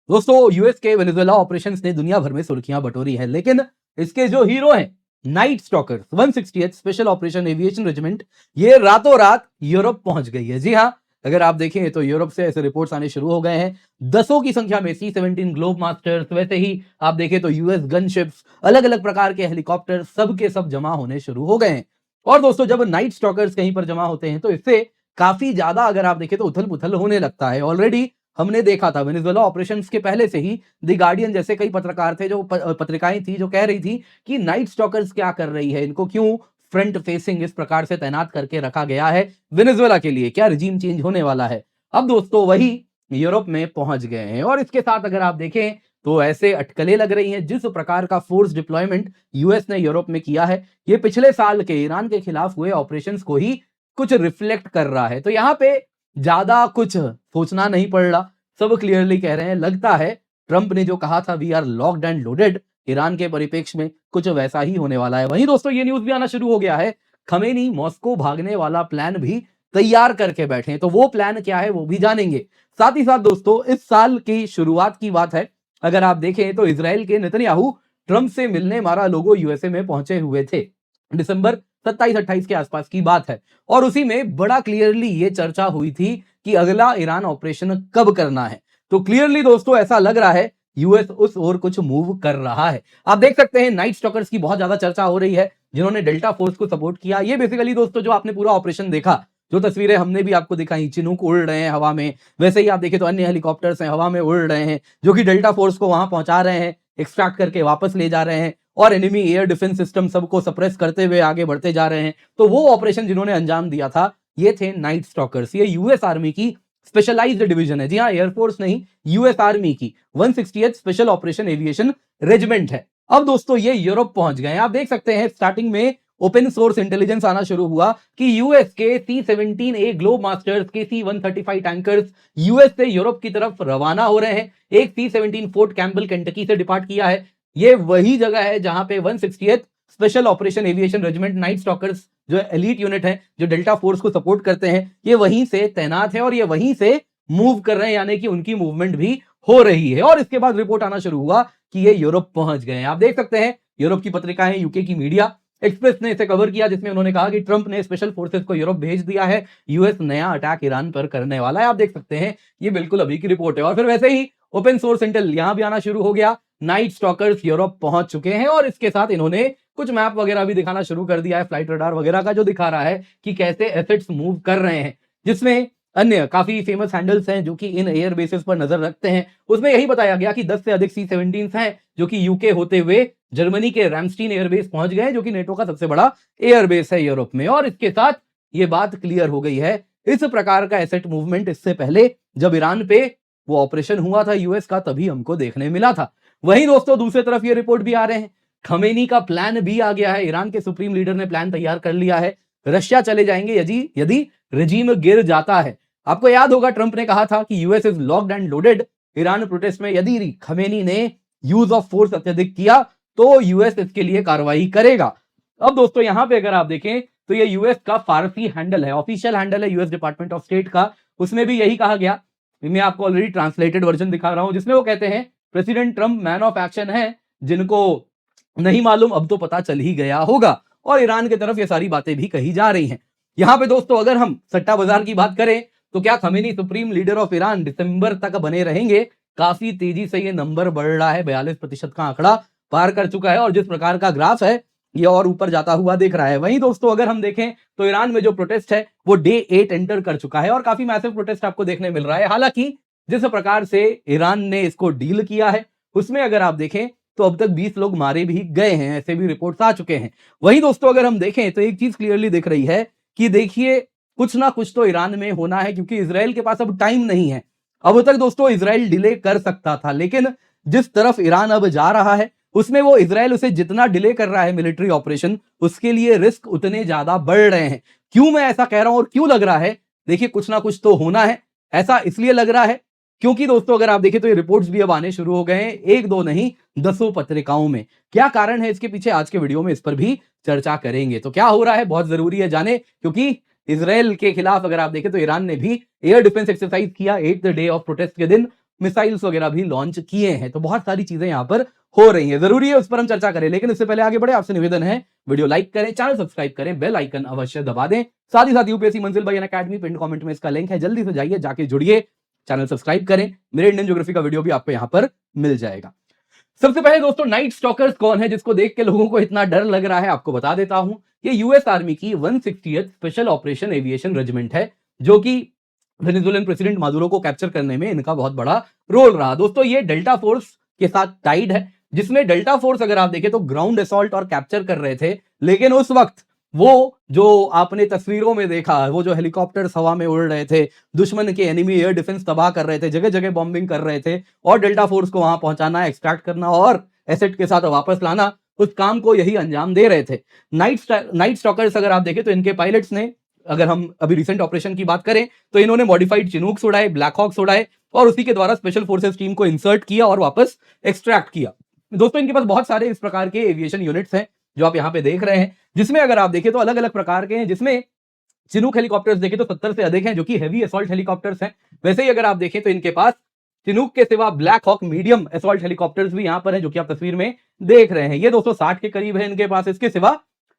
दोस्तों यूएस के Venezuela operations ने दुनिया भर में सुर्खियां बटोरी है, लेकिन इसके जो हीरो हैं night stalkers 160th special operation aviation regiment, ये रातों रात यूरोप पहुंच गई है। जी हां, अगर आप देखें तो यूरोप से ऐसे रिपोर्ट्स आने शुरू हो गए हैं। दसों की संख्या में C-17 ग्लोब मास्टर्स, वैसे ही आप देखें तो यूएस गनशिप्स, अलग अलग प्रकार के हेलीकॉप्टर, सब के सब जमा होने शुरू हो गए हैं। और दोस्तों जब नाइट स्टॉकर्स कहीं पर जमा होते हैं तो इससे काफी ज्यादा अगर आप देखें तो उथल पुथल होने लगता है। ऑलरेडी हमने देखा था वेनेजुएला ऑपरेशंस के पहले से ही द गार्डियन जैसे कई पत्रकार थे, जो पत्रिकाएं थी जो कह रही थी कि नाइट स्टॉकर्स क्या कर रही है, इनको क्यों फ्रंट फेसिंग इस प्रकार से तैनात करके रखा गया है वेनेजुएला के लिए, क्या रिजीम चेंज होने वाला है। अब दोस्तों वही यूरोप में पहुंच गए हैं और इसके साथ अगर आप देखें तो ऐसे अटकलें लग रही हैं। जिस प्रकार का फोर्स डिप्लॉयमेंट यूएस ने यूरोप में किया है, ये पिछले साल के ईरान के खिलाफ हुए ऑपरेशंस को ही कुछ रिफ्लेक्ट कर रहा है। तो यहाँ पे ज्यादा कुछ सोचना नहीं पड़ रहा, सब क्लियरली कह रहे हैं। लगता है ट्रंप ने जो कहा था we are locked and loaded, Iran के परिप्रेक्ष्य में कुछ वैसा ही होने वाला है। वहीं दोस्तों ये न्यूज भी आना शुरू हो गया है, खमेनी मॉस्को भागने वाला प्लान भी तैयार करके बैठे हैं। तो वो प्लान क्या है वो भी जानेंगे। साथ ही साथ दोस्तों इस साल की शुरुआत की बात है, अगर आप देखें तो इजराइल के नेतन्याहू ट्रंप से मिलने मारा लोगो यूएसए में पहुंचे हुए थे। दिसंबर 27-28 के आसपास की बात है और उसी में बड़ा क्लियरली ये चर्चा हुई थी कि अगला ईरान ऑपरेशन कब करना है। तो क्लियरली दोस्तों ऐसा लग रहा है यूएस उस ओर कुछ मूव कर रहा है। आप देख सकते हैं नाइट स्टॉकर्स की बहुत ज्यादा चर्चा हो रही है, जिन्होंने डेल्टा फोर्स को सपोर्ट किया। ये बेसिकली दोस्तों जो आपने पूरा ऑपरेशन देखा, जो तस्वीरें हमने भी आपको दिखाई, चिनूक उड़ रहे हैं हवा में, वैसे ही आप देखें तो अन्य हेलीकॉप्टर्स हैं हवा में उड़ रहे हैं, जो कि डेल्टा फोर्स को वहां पहुंचा रहे हैं, एक्सट्रैक्ट करके वापस ले जा रहे हैं और एनिमी एयर डिफेंस सिस्टम सबको सप्रेस करते हुए आगे बढ़ते जा रहे हैं। तो वो ऑपरेशन जिन्होंने अंजाम दिया था ये थे नाइट स्टॉकर्स। ये यूएस आर्मी की स्पेशलाइज्ड डिवीजन है। जी हाँ, एयरफोर्स नहीं, यूएस आर्मी की 160th special operation aviation regiment है। अब दोस्तों ये यूरोप पहुंच गए हैं। आप देख सकते हैं स्टार्टिंग में ओपन सोर्स इंटेलिजेंस आना शुरू हुआ कि यूएस के C-17A ग्लोब मास्टर्स के C-135 टैंकर्स यूएस से यूरोप की तरफ रवाना हो रहे हैं। एक C-17 फोर्ट कैम्पबेल केंटकी से डिपार्ट किया है। ये वही जगह है जहां पे 160th special operation aviation regiment night stalkers जो एलीट यूनिट है, जो डेल्टा फोर्स को सपोर्ट करते हैं, ये वहीं से तैनात है और ये वहीं से मूव कर रहे हैं, यानी कि उनकी मूवमेंट भी हो रही है। और इसके बाद रिपोर्ट आना शुरू हुआ कि ये यूरोप पहुंच गए हैं। आप देख सकते हैं यूरोप की पत्रिकाएं, यूके की मीडिया, एक्सप्रेस ने इसे कवर किया, जिसमें उन्होंने कहा कि ट्रंप ने स्पेशल फोर्सेस को यूरोप भेज दिया है, यूएस नया अटैक ईरान पर करने वाला है। आप देख सकते हैं ये बिल्कुल अभी की रिपोर्ट है। और फिर वैसे ही ओपन सोर्स इंटेल यहां भी आना शुरू हो गया। नाइट स्टॉकर्स यूरोप पहुंच चुके हैं और इसके साथ इन्होंने कुछ मैप वगैरह भी दिखाना शुरू कर दिया है, फ्लाइट रडार वगैरह का, जो दिखा रहा है कि कैसे एसेट्स मूव कर रहे हैं, जिसमें अन्य काफी फेमस हैंडल्स हैं जो कि इन एयर बेसिस पर नजर रखते हैं। उसमें यही बताया गया कि 10 से अधिक C-17 हैं जो कि यूके होते हुए जर्मनी के रैमस्टीन एयरबेस पहुंच गए, जो कि नेटो का सबसे बड़ा एयरबेस है यूरोप में। और इसके साथ ये बात क्लियर हो गई है, इस प्रकार का एसेट मूवमेंट इससे पहले जब ईरान पे वो ऑपरेशन हुआ था यूएस का, तभी हमको देखने मिला था। वहीं दोस्तों दूसरी तरफ ये रिपोर्ट भी आ रहे हैं, खमेनी का प्लान भी आ गया है। ईरान के सुप्रीम लीडर ने प्लान तैयार कर लिया है, रशिया चले जाएंगे यदि रेजिम गिर जाता है। आपको याद होगा ट्रंप ने कहा था कि US is locked and loaded. Iran protest में यदि खमेनी ने यूज ऑफ फोर्स अत्यधिक किया तो यूएस इसके लिए कार्रवाई करेगा। अब दोस्तों यहां पे अगर आप देखें तो ये यूएस का फारसी हैंडल है, ऑफिशियल हैंडल है यूएस डिपार्टमेंट ऑफ स्टेट का। उसमें भी यही कहा गया, मैं आपको ऑलरेडी ट्रांसलेटेड वर्जन दिखा रहा हूं, जिसमें वो कहते हैं president Trump man of action है, जिनको नहीं मालूम अब तो पता चल ही गया होगा। और ईरान की तरफ ये सारी बातें भी कही जा रही हैं। यहां पे दोस्तों अगर हम सट्टा बाजार की बात करें तो क्या Khamenei supreme leader of Iran दिसंबर तक बने रहेंगे? काफी तेजी से ये नंबर बढ़ रहा है, 42% का आंकड़ा पार कर चुका है और जिस प्रकार का ग्राफ है ये और ऊपर जाता हुआ दिख रहा है। वहीं दोस्तों अगर हम देखें तो ईरान में जो प्रोटेस्ट है वो डे 8 एंटर कर चुका है और काफी मैसिव प्रोटेस्ट आपको देखने मिल रहा है। हालांकि जिस प्रकार से ईरान ने इसको डील किया है उसमें अगर आप देखें तो अब तक 20 लोग मारे भी गए हैं, ऐसे भी रिपोर्ट्स आ चुके हैं। वहीं दोस्तों अगर हम देखें तो एक चीज क्लियरली दिख रही है कि देखिए कुछ ना कुछ तो ईरान में होना है, क्योंकि इजराइल के पास अब टाइम नहीं है। अब तक दोस्तों इजराइल डिले कर सकता था, लेकिन जिस तरफ ईरान अब जा रहा है उसमें वो इजराइल उसे जितना डिले कर रहा है मिलिट्री ऑपरेशन, उसके लिए रिस्क उतने ज्यादा बढ़ रहे हैं। क्यों मैं ऐसा कह रहा हूं और क्यों लग रहा है? देखिए कुछ ना कुछ तो होना है। ऐसा इसलिए लग रहा है क्योंकि दोस्तों अगर आप देखें तो ये रिपोर्ट्स भी अब आने शुरू हो गए हैं, एक दो नहीं दसों पत्रिकाओं में। क्या कारण है इसके पीछे, आज के वीडियो में इस पर भी चर्चा करेंगे। तो क्या हो रहा है बहुत जरूरी है जाने, क्योंकि इजराइल के खिलाफ अगर आप देखें तो ईरान ने भी एयर डिफेंस एक्सरसाइज किया 8th डे ऑफ प्रोटेस्ट के दिन, मिसाइल्स वगैरह भी लॉन्च किए हैं। तो बहुत सारी चीजें यहाँ पर हो रही है, जरूरी है उस पर हम चर्चा करें। लेकिन इससे पहले आगे बढ़े, आपसे निवेदन है वीडियो लाइक करें, चैनल सब्सक्राइब करें, बेल आइकन अवश्य दबा दें। साथ ही साथ यूपीएससी मंजिल भाई अकेडमी पिन कमेंट में इसका लिंक है, जल्दी से जाइए, जाके जुड़िए, चैनल सब्सक्राइब करें। मेरे इंडियन ज्योग्राफी का वीडियो भी आपको यहाँ पर मिल जाएगा। सबसे पहले दोस्तों, नाइट स्टॉकर्स कौन है जिसको देख के लोगों को इतना डर लग रहा है, आपको बता देता हूं। ये यूएस आर्मी की 160th special operation aviation regiment है, जो कि वेनेजुएलन प्रेसिडेंट मादुरो को कैप्चर करने में इनका बहुत बड़ा रोल रहा। दोस्तों, ये डेल्टा फोर्स के साथ टाइड है, जिसमें डेल्टा फोर्स अगर आप देखें तो ग्राउंड असॉल्ट और कैप्चर कर रहे थे। लेकिन उस वक्त वो जो आपने तस्वीरों में देखा, वो जो हेलीकॉप्टर्स हवा में उड़ रहे थे, दुश्मन के एनिमी एयर डिफेंस तबाह कर रहे थे, जगह जगह बॉम्बिंग कर रहे थे, और डेल्टा फोर्स को वहां पहुंचाना, एक्सट्रैक्ट करना और एसेट के साथ वापस लाना, उस काम को यही अंजाम दे रहे थे। नाइट स्टॉकर्स अगर आप देखें तो इनके पायलट्स ने, अगर हम अभी रिसेंट ऑपरेशन की बात करें तो इन्होंने मॉडिफाइड चिनूक्स उड़ाए, ब्लैक हॉक्स उड़ाए, और उसी के द्वारा स्पेशल फोर्सेस टीम को इंसर्ट किया और वापस एक्सट्रैक्ट किया। दोस्तों, इनके पास बहुत सारे इस प्रकार के एविएशन यूनिट्स हैं जो आप यहाँ पे देख रहे हैं, जिसमें अगर आप देखें तो अलग अलग प्रकार के हैं, जिसमें चिनूक हेलीकॉप्टर्स देखें तो 70 से अधिक हैं, जो कि हेवी असॉल्ट हेलीकॉप्टर्स हैं। वैसे ही अगर आप देखें तो इनके पास चिनूक के सिवा Black Hawk medium assault helicopters भी यहाँ पर हैं, जो कि आप तस्वीर में देख रहे हैं। ये 260 के करीब है इनके पास। इसके सिवा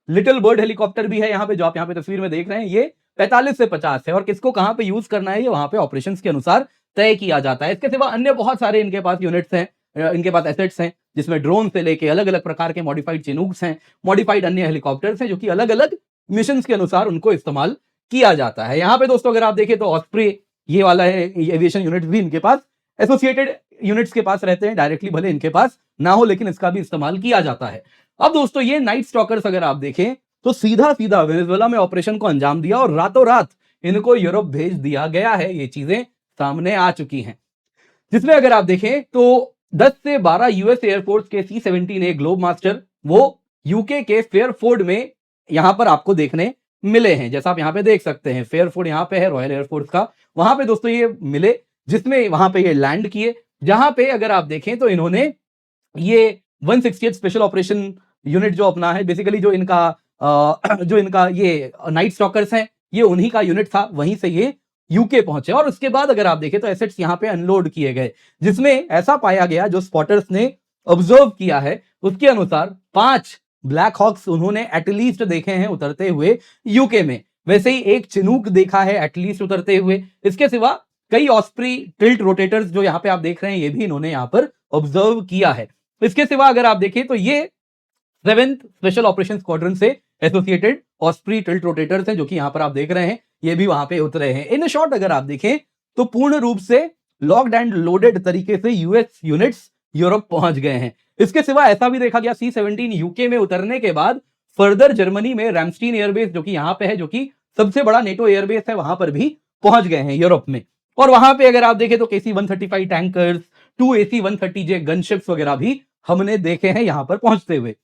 लिटिल बर्ड हेलीकॉप्टर भी है यहाँ पे, जो आप यहाँ पे तस्वीर में देख रहे हैं। ये 45 से 50 है, और किसको कहां पे यूज करना है ये वहां पे ऑपरेशंस के अनुसार तय किया जाता है। इसके सिवा अन्य बहुत सारे इनके पास यूनिट्स हैं, इनके पास एसेट्स हैं, जिसमें ड्रोन से लेके अलग अलग प्रकार के मॉडिफाइड चिनूक्स हैं, मॉडिफाइड अन्य हेलीकॉप्टर्स हैं, जो कि अलग अलग मिशन के अनुसार उनको इस्तेमाल किया जाता है। यहाँ पे दोस्तों अगर आप देखें तो ऑस्प्रे ये वाला है एविएशन यूनिट भी इनके पास, एसोसिएटेड यूनिट्स के पास रहते हैं, डायरेक्टली भले इनके पास ना हो, लेकिन इसका भी इस्तेमाल किया जाता है। अब दोस्तों, ये नाइट स्टॉकर्स अगर आप देखें तो सीधा सीधा वेनेजुएला में ऑपरेशन को अंजाम दिया, और रातों रात इनको यूरोप भेज दिया गया है। ये चीजें सामने आ चुकी हैं, जिसमें अगर आप देखें तो 10 से 12 यूएस एयरफोर्स के C-17A ग्लोब मास्टर वो यूके के फेयरफोर्ड में यहां पर आपको देखने मिले हैं। जैसा आप यहां पे देख सकते हैं, फेयरफोर्ड यहां पे है रॉयल एयरफोर्स का, वहां पे दोस्तों ये मिले, जिसमें वहां पे ये लैंड किए, जहां पे अगर आप देखें तो इन्होंने ये 160th स्पेशल ऑपरेशन यूनिट जो अपना है, बेसिकली जो इनका ये नाइट स्टॉकर्स हैं, ये उन्हीं का यूनिट था, वहीं से ये यूके पहुंचे। और उसके बाद अगर आप देखें तो एसेट्स यहां पे अनलोड किए गए, जिसमें ऐसा पाया गया, जो स्पॉटर्स ने ऑब्जर्व किया है उसके अनुसार 5 ब्लैक हॉक्स उन्होंने एटलीस्ट देखे हैं उतरते हुए यूके में। वैसे ही एक चिनूक देखा है एटलीस्ट उतरते हुए। इसके सिवा कई ऑस्प्री टिल्ट रोटेटर्स जो यहाँ पे आप देख रहे हैं, ये भी इन्होंने यहाँ पर ऑब्जर्व किया है। इसके सिवा अगर आप देखें तो ये 7th स्पेशल ऑपरेशन स्क्वाड्रन से एसोसिएटेड ऑस्प्री टिल्ट रोटेटर्स हैं, जो कि यहां पर आप देख रहे हैं, ये भी वहां पे उतरे हैं। इन शॉर्ट अगर आप देखें तो पूर्ण रूप से लॉक्ड एंड लोडेड तरीके से यूएस यूनिट्स यूरोप पहुंच गए हैं। इसके सिवा ऐसा भी देखा गया, C-17 यूके में उतरने के बाद फर्दर जर्मनी में रैमस्टीन एयरबेस, जो कि यहां पे है, जो कि सबसे बड़ा नेटो एयरबेस है, वहां पर भी पहुंच गए हैं यूरोप में। और वहां पे अगर आप देखें तो KC-135 टैंकर्स, 2 AC-130J गनशिप्स वगैरह भी हमने देखे हैं यहां पर पहुंचते हुए।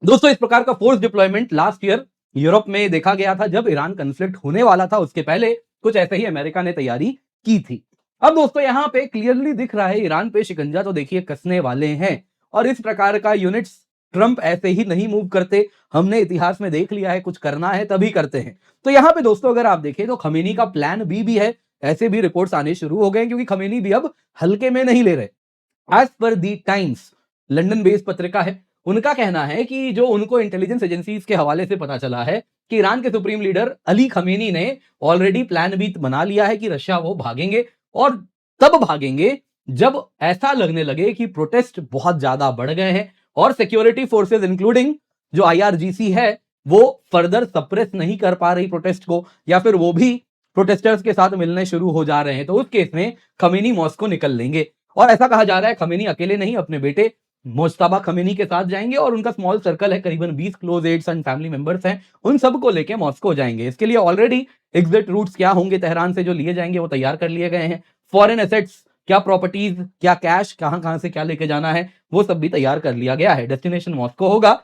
दोस्तों, इस प्रकार का force deployment last year Europe में देखा गया था, जब ईरान कन्फ्लिक्ट होने वाला था। उसके पहले कुछ ऐसे ही अमेरिका ने तैयारी की थी। अब दोस्तों, यहां पे क्लियरली दिख रहा है ईरान पे शिकंजा तो देखिए कसने वाले हैं, और इस प्रकार का यूनिट्स ट्रंप ऐसे ही नहीं मूव करते। हमने इतिहास में देख लिया है, कुछ करना है तभी करते हैं। तो यहां पे दोस्तों अगर आप देखें तो खमीनी का प्लान बी भी है, ऐसे भी रिपोर्ट्स आने शुरू हो गए, क्योंकि खमीनी भी अब हल्के में नहीं ले रहे। एज पर दी टाइम्स, लंदन बेस्ड पत्रिका है, उनका कहना है कि जो उनको इंटेलिजेंस एजेंसीज के हवाले से पता चला है कि ईरान के सुप्रीम लीडर अली खमीनी ने ऑलरेडी प्लान बी बना लिया है कि रशिया वो भागेंगे, और तब भागेंगे जब ऐसा लगने लगे कि प्रोटेस्ट बहुत ज्यादा बढ़ गए हैं, और सिक्योरिटी फोर्सेस इंक्लूडिंग जो IRGC है वो फर्दर सप्रेस नहीं कर पा रही प्रोटेस्ट को, या फिर वो भी प्रोटेस्टर्स के साथ मिलने शुरू हो जा रहे हैं। तो उस केस में खमीनी मॉस्को निकल लेंगे, और ऐसा कहा जा रहा है खमीनी अकेले नहीं, अपने बेटे मुज्तबा खमीनी के साथ जाएंगे, और उनका स्मॉल सर्कल है, करीबन 20 close aides and family members हैं, उन सबको लेके मॉस्को जाएंगे। इसके लिए ऑलरेडी एग्जिट रूट्स क्या होंगे तेहरान से जो लिए जाएंगे वो तैयार कर लिए गए हैं। फॉरेन एसेट्स, क्या प्रॉपर्टीज, क्या कैश, कहां से क्या लेके जाना है, वो सब भी तैयार कर लिया गया है। डेस्टिनेशन मॉस्को होगा।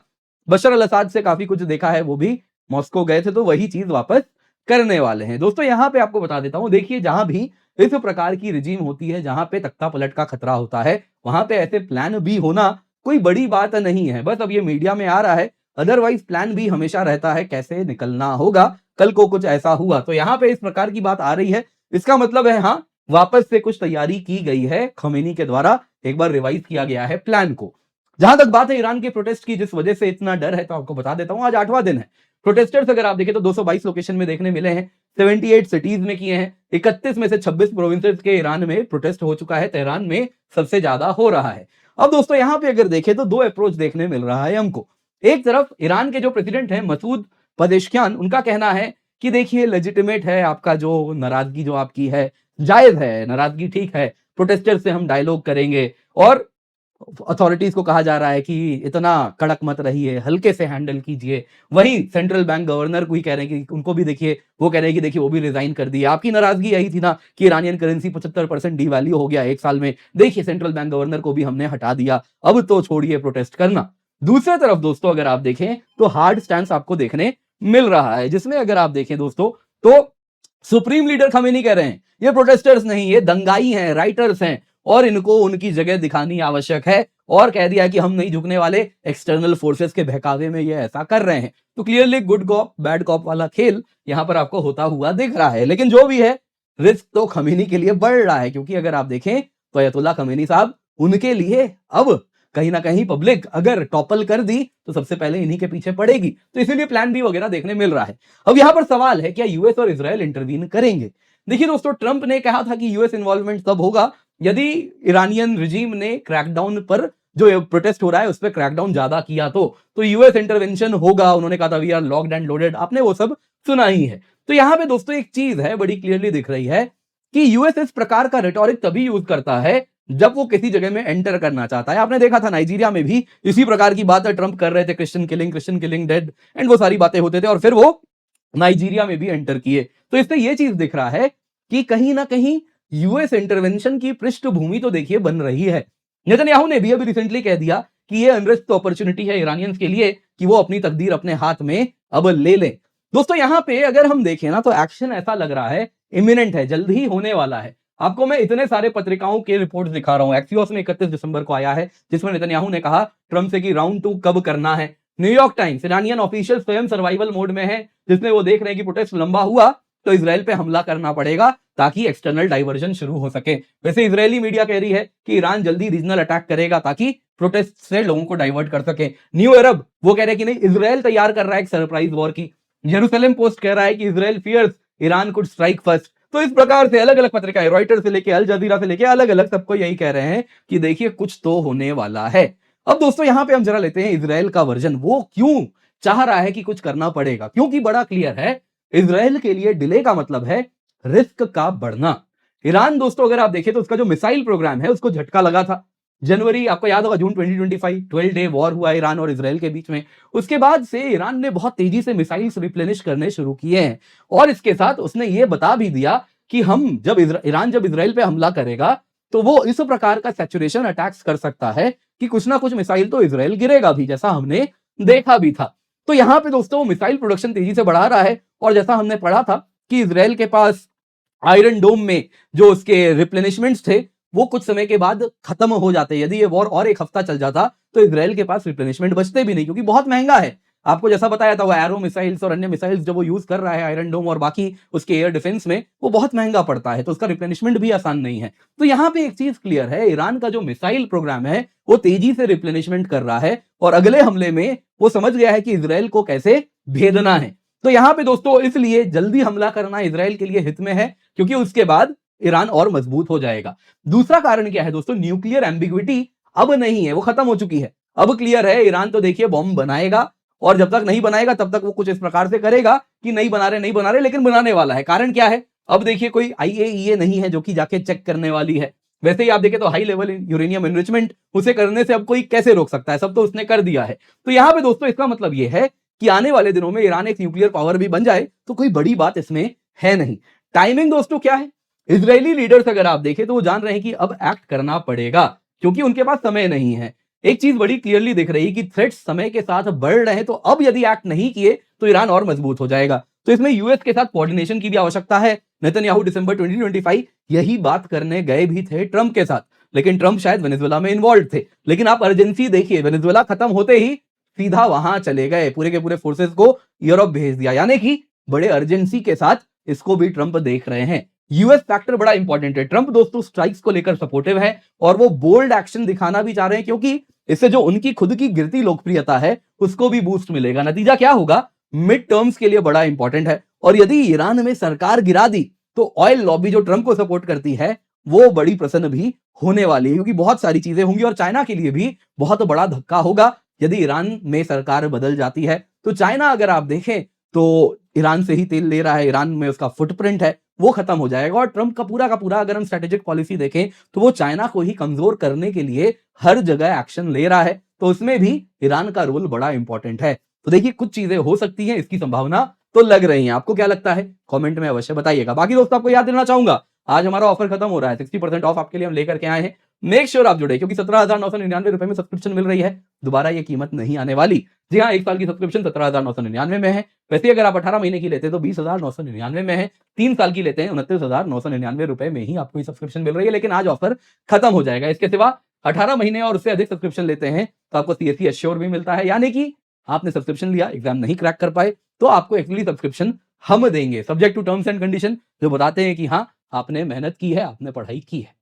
बशर अल असाद से काफी कुछ देखा है, वो भी मॉस्को गए थे, तो वही चीज वापस करने वाले हैं। दोस्तों, यहां पे आपको बता देता हूं, देखिए जहां भी इस प्रकार की रिजीम होती है, जहां पे तख्ता पलट का खतरा होता है, वहां पे ऐसे प्लान बी होना कोई बड़ी बात नहीं है। बस अब ये मीडिया में आ रहा है, अदरवाइज प्लान बी हमेशा रहता है कैसे निकलना होगा, कल को कुछ ऐसा हुआ। तो यहाँ पे इस प्रकार की बात आ रही है, इसका मतलब है हाँ, वापस से कुछ तैयारी की गई है खमेनी के द्वारा, एक बार रिवाइज किया गया है प्लान को। जहां तक बात है ईरान के प्रोटेस्ट की, जिस वजह से इतना डर है, तो आपको बता देता हूं, आज 8वां दिन है। प्रोटेस्टर्स अगर आप देखें तो 222 लोकेशन में देखने मिले हैं, 78 सिटीज में किए हैं, 31 में से 26 प्रोविंसेस के ईरान में प्रोटेस्ट हो चुका है, तेहरान में सबसे ज्यादा हो रहा है। अब दोस्तों यहां पे अगर देखें तो दो अप्रोच देखने मिल रहा है हमको। एक तरफ ईरान के जो प्रेसिडेंट है मसूद पजेश्कियान, उनका कहना है कि देखिए लेजिटिमेट है आपका जो नाराजगी जो आपकी है, जायज है, नाराजगी ठीक है, प्रोटेस्टर से हम डायलॉग करेंगे, और अथॉरिटीज को कहा जा रहा है कि इतना कड़क मत रहिए, हल्के से हैंडल कीजिए। वहीं सेंट्रल बैंक गवर्नर को ही कह रहे हैं कि उनको भी देखिए, वो कह रहे हैं कि देखिए वो भी रिजाइन कर दिए। आपकी नाराजगी यही थी ना कि ईरानियन करेंसी 75% डीवैल्यू हो गया एक साल में, देखिए सेंट्रल बैंक गवर्नर को भी हमने हटा दिया, अब तो छोड़िए प्रोटेस्ट करना। दूसरी तरफ दोस्तों अगर आप देखें तो हार्ड स्टैंड आपको देखने मिल रहा है, जिसमें अगर आप देखें दोस्तों तो सुप्रीम लीडर खमेनी कह रहे हैं ये प्रोटेस्टर्स नहीं, ये दंगाई हैं, राइटर्स हैं, और इनको उनकी जगह दिखानी आवश्यक है, और कह दिया कि हम नहीं झुकने वाले, एक्सटर्नल फोर्सेस के बहकावे में ये ऐसा कर रहे हैं। तो clearly good cop bad cop वाला खेल यहां पर आपको होता हुआ दिख रहा है। लेकिन जो भी है, रिस्क तो खमेनी के लिए बढ़ रहा है, क्योंकि अगर आप देखें तो अयतुल्ला खमेनी साहब, उनके लिए अब कहीं ना कहीं पब्लिक अगर टॉपल कर दी तो सबसे पहले इन्हीं के पीछे पड़ेगी, तो इसीलिए प्लान बी वगैरह देखने मिल रहा है। अब यहां पर सवाल है क्या यूएस और इजराइल इंटरवीन करेंगे? देखिए दोस्तों, ट्रंप ने कहा था कि यूएस इन्वॉल्वमेंट तब होगा यदि ईरानियन रिजीम ने क्रैकडाउन पर, जो प्रोटेस्ट हो रहा है उस पर क्रैकडाउन ज्यादा किया तो यूएस इंटरवेंशन होगा। उन्होंने कहा था we are locked and loaded, आपने वो सब सुना ही है। तो यहां पे दोस्तों एक चीज है बड़ी क्लियरली दिख रही है कि यूएस इस प्रकार का रिटोरिक तभी यूज करता है जब वो किसी जगह में एंटर करना चाहता है। आपने देखा था नाइजीरिया में भी इसी प्रकार की बात ट्रंप कर रहे थे, क्रिश्चियन किलिंग डेड एंड वो सारी बातें होते थे, और फिर वो नाइजीरिया में भी एंटर किए। तो इससे ये चीज दिख रहा है कि कहीं ना कहीं यूएस इंटरवेंशन की पृष्ठभूमि तो देखिए बन रही है। नेतन्याहू ने भी अभी रिसेंटली कह दिया कि ये अनरेस्ट अपॉर्चुनिटी है ईरानियंस के लिए कि वो अपनी तकदीर अपने हाथ में अब ले लें। दोस्तों यहां पे अगर हम देखें ना तो एक्शन ऐसा लग रहा है इमिनेंट है, जल्द ही होने वाला है। आपको मैं इतने सारे पत्रिकाओं के रिपोर्ट दिखा रहा हूं। एक्सियोस में 31 दिसंबर को आया है, जिसमें नेतन्याहू ने कहा ट्रंप से कि राउंड 2 कब करना है। न्यूयॉर्क टाइम्स, ईरानियन ऑफिशियल स्वयं सर्वाइवल मोड में है, जिसमें वो देख रहे हैं कि प्रोटेस्ट लंबा हुआ तो इजराइल पे हमला करना पड़ेगा ताकि एक्सटर्नल डाइवर्जन शुरू हो सके। वैसे इजरायली मीडिया कह रही है कि ईरान जल्दी रीजनल अटैक करेगा ताकि प्रोटेस्ट से लोगों को डाइवर्ट कर सके। न्यू अरब वो कह रहे हैं कि नहीं, इजराइल तैयार कर रहा है एक सरप्राइज वॉर की। जेरूसलम पोस्ट कह रहा है कि Israel fears Iran could strike first. तो इस प्रकार से अलग अलग पत्रिकाएं, रॉयटर्स से लेके अल जजीरा से लेके अलग अलग सबको यही कह रहे हैं कि देखिए कुछ तो होने वाला है। अब दोस्तों यहां पे हम जरा लेते हैं इजराइल का वर्जन, वो क्यों चाह रहा है कि कुछ करना पड़ेगा, क्योंकि बड़ा क्लियर है इजराइल के लिए डिले का मतलब है रिस्क का बढ़ना। ईरान दोस्तों अगर आप देखें तो उसका जो मिसाइल प्रोग्राम है उसको झटका लगा था। जनवरी, आपको याद होगा, जून 2025 12 डे वॉर हुआ ईरान और इजराइल के बीच में। उसके बाद से ईरान ने बहुत तेजी से मिसाइल्स रिप्लेनिश करने शुरू किए हैं, और इसके साथ उसने ये बता भी दिया कि हम जब ईरान जब इजराइल पे हमला करेगा तो वो इस प्रकार का सैचुरेशन अटैक्स कर सकता है कि कुछ ना कुछ मिसाइल तो इजराइल गिरेगा भी, जैसा हमने देखा भी था। तो यहां पे दोस्तों मिसाइल प्रोडक्शन तेजी से बढ़ा रहा है, और जैसा हमने पढ़ा था कि इजराइल के पास आयरन डोम में जो उसके रिप्लेनिशमेंट्स थे वो कुछ समय के बाद खत्म हो जाते। यदि ये वॉर और एक हफ्ता चल जाता तो इजराइल के पास रिप्लेनिशमेंट बचते भी नहीं, क्योंकि बहुत महंगा है। आपको जैसा बताया था वो एरो मिसाइल्स और अन्य मिसाइल्स जो वो यूज कर रहा है आयरन डोम और बाकी उसके एयर डिफेंस में, वो बहुत महंगा पड़ता है, तो उसका रिप्लेनिशमेंट भी आसान नहीं है। तो यहां पे एक चीज क्लियर है, ईरान का जो मिसाइल प्रोग्राम है वो तेजी से रिप्लेनिशमेंट कर रहा है, और अगले हमले में वो समझ गया है कि इजराइल को कैसे भेदना है। तो यहां पे दोस्तों इसलिए जल्दी हमला करना इजराइल के लिए हित में है, क्योंकि उसके बाद ईरान और मजबूत हो जाएगा। दूसरा कारण क्या है दोस्तों, न्यूक्लियर एम्बिग्विटी अब नहीं है, वो खत्म हो चुकी है। अब क्लियर है ईरान तो देखिए बॉम्ब बनाएगा, और जब तक नहीं बनाएगा तब तक वो कुछ इस प्रकार से करेगा कि नहीं बना रहे, लेकिन बनाने वाला है। कारण क्या है, अब देखिए कोई आईएईए नहीं है जो कि जाके चेक करने वाली है। वैसे ही आप देखें तो हाई लेवल यूरेनियम एनरिचमेंट, उसे करने से अब कोई कैसे रोक सकता है, सब तो उसने कर दिया है। तो यहां पे दोस्तों इसका मतलब यह है कि आने वाले दिनों में ईरान एक न्यूक्लियर पावर भी बन जाए तो कोई बड़ी बात इसमें है नहीं। टाइमिंग दोस्तों क्या है, इजरायली लीडर्स अगर आप देखें तो वो जान रहे हैं कि अब एक्ट करना पड़ेगा, क्योंकि उनके पास समय नहीं है। एक चीज बड़ी क्लियरली दिख रही कि थ्रेट्स समय के साथ बढ़ रहे हैं, तो अब यदि एक्ट नहीं किए तो ईरान और मजबूत हो जाएगा। तो इसमें यूएस के साथ कोऑर्डिनेशन की भी आवश्यकता है। नेतन्याहू दिसंबर 2025 यही बात करने गए भी थे ट्रंप के साथ, लेकिन ट्रंप शायद वेनेजुएला में इन्वॉल्व थे। लेकिन आप अर्जेंसी देखिए, वेनेजुएला खत्म होते ही सीधा वहां चले गए, पूरे के पूरे फोर्सेस को यूरोप भेज दिया, यानी कि बड़े अर्जेंसी के साथ इसको भी ट्रंप देख रहे हैं। यूएस फैक्टर बड़ा इंपॉर्टेंट है। ट्रंप दोस्तों स्ट्राइक्स को लेकर सपोर्टिव है और वो बोल्ड एक्शन दिखाना भी चाह रहे हैं, क्योंकि इससे जो उनकी खुद की गिरती लोकप्रियता है उसको भी बूस्ट मिलेगा। नतीजा क्या होगा, मिड टर्म्स के लिए बड़ा इंपॉर्टेंट है। और यदि ईरान में सरकार गिरा दी तो ऑयल लॉबी जो ट्रंप को सपोर्ट करती है वो बड़ी प्रसन्न भी होने वाली है, क्योंकि बहुत सारी चीजें होंगी और चाइना के लिए भी बहुत बड़ा धक्का होगा यदि ईरान में सरकार बदल जाती है। तो चाइना अगर आप देखें तो ईरान से ही तेल ले रहा है, ईरान में उसका फुटप्रिंट है वो खत्म हो जाएगा। और ट्रंप का पूरा अगर हम स्ट्रेटेजिक पॉलिसी देखें तो वो चाइना को ही कमजोर करने के लिए हर जगह एक्शन ले रहा है, तो उसमें भी ईरान का रोल बड़ा इंपॉर्टेंट है। तो देखिए कुछ चीजें हो सकती हैं, इसकी संभावना तो लग रही है। आपको क्या लगता है कमेंट में अवश्य बताइएगा। बाकी दोस्तों आपको याद दिलाना चाहूंगा आज हमारा ऑफर खत्म हो रहा है, 60% ऑफ आपके लिए हम लेकर के आए हैं। मेक श्योर आप जुड़े, क्योंकि 17,999 रुपए में सब्सक्रिप्शन मिल रही है, दोबारा ये कीमत नहीं आने वाली। जी हाँ, एक साल की सब्सक्रिप्शन 17,999 में है। वैसे अगर आप 18 महीने की लेते हैं तो 20,999 में है, 3 साल की लेते हैं 29,999 रुपए में ही आपको ये सब्सक्रिप्शन मिल रही है। लेकिन आज ऑफर खत्म हो जाएगा। इसके सिवा 18 महीने और उससे अधिक सब्सक्रिप्शन लेते हैं तो आपको सीएससी एश्योर भी मिलता है, यानी कि आपने सब्सक्रिप्शन लिया, एग्जाम नहीं क्रैक कर पाए तो आपको एक्चुअली सब्सक्रिप्शन हम देंगे, subject to terms and condition, जो बताते हैं कि हाँ आपने मेहनत की है, आपने पढ़ाई की है।